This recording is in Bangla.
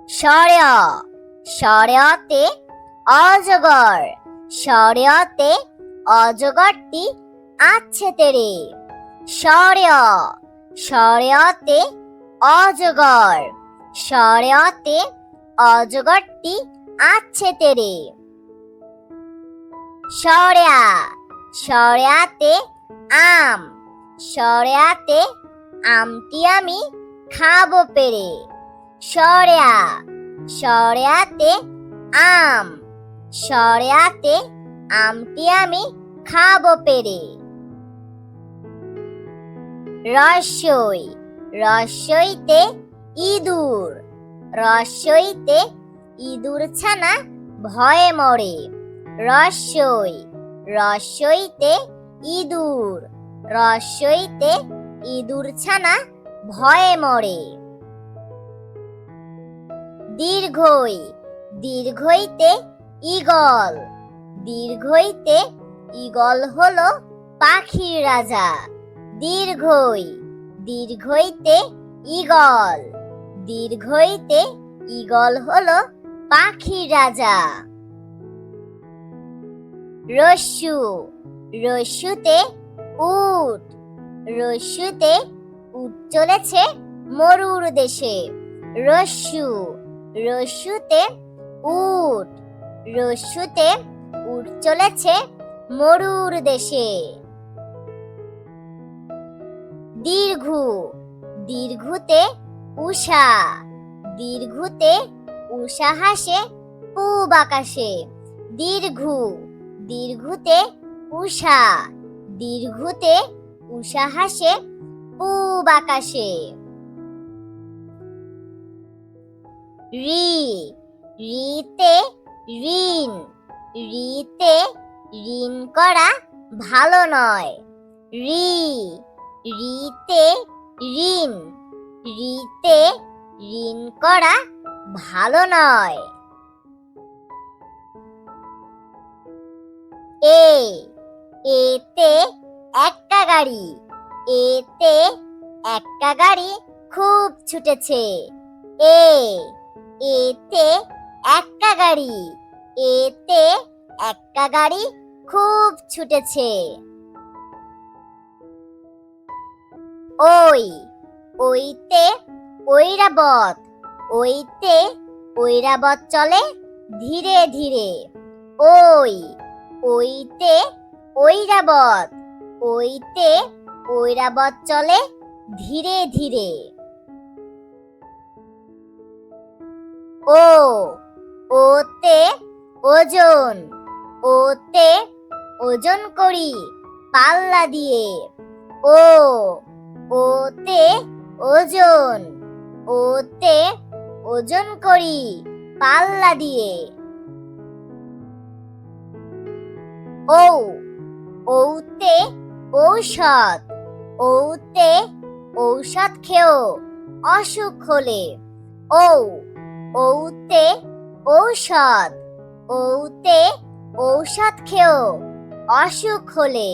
শর্য শর্যতে অজগর, শর্যতে অজগরটি আছে তেরে। শর্য শর্যতে অজগর, শর্যতে অজগরটি আছে তেরে। শর্যা শর্যাতে আম, শর্যাতে আমটি আমি খাবো পেরে। শর্যা শর্যাতে আম, শর্যাতে আমটি আমি খাবো পেরে। রস্যই রস্যইতে ইঁদুর, রস্যইতে ইঁদুর ছানা ভয়ে মরে। রস্যই রস্যইতে ইঁদুর, রস্যইতে ইঁদুর ছানা ভয়ে মরে। দীর্ঘই দীর্ঘইতে ঈগল, দীর্ঘইতে ঈগল হলো পাখির রাজা। দীর্ঘই দীর্ঘইতে ঈগল, দীর্ঘইতে ঈগল হলো পাখির রাজা। রস্যু রস্যুতে উট, রস্যুতে উট চলেছে মরুর দেশে। রস্যু রস্যুতে উট, রস্যুতে উট চলেছে মরুর দেশে। দীর্ঘু দীর্ঘুতে উষা, দীর্ঘুতে উষা হাসে পূব আকাশে। দীর্ঘু দীর্ঘুতে উষা, দীর্ঘুতে উষা হাসে পূব আকাশে। ঋ ঋতে ঋণ, ঋতে ঋণ করা ভালো নয়। ঋ ঋতে ঋণ, ঋতে ঋণ করা ভালো নয়। এতে একটা গাড়ি, এতে একটা গাড়ি খুব ছুটেছে। এতে একটা গাড়ি, এতে একটা গাড়ি খুব ছুটেছে। ওই ওইতে ঐরাবত, ওইতে ঐরাবত চলে ধীরে ধীরে। ওই ওইতে ঐরাবত, ওইতে ঐরাবত চলে ধীরে ধীরে। ওতে ওজন, ওতে ওজন করি পাল্লা দিয়ে। ওতে ওজন, ওতে ওজন করি পাল্লা দিয়ে। ওতে ঔষধ, ওতে ঔষধ খেও অসুখ হলে। ওতে ঔষধ, ওতে ঔষধ খেও অসুখ হলে।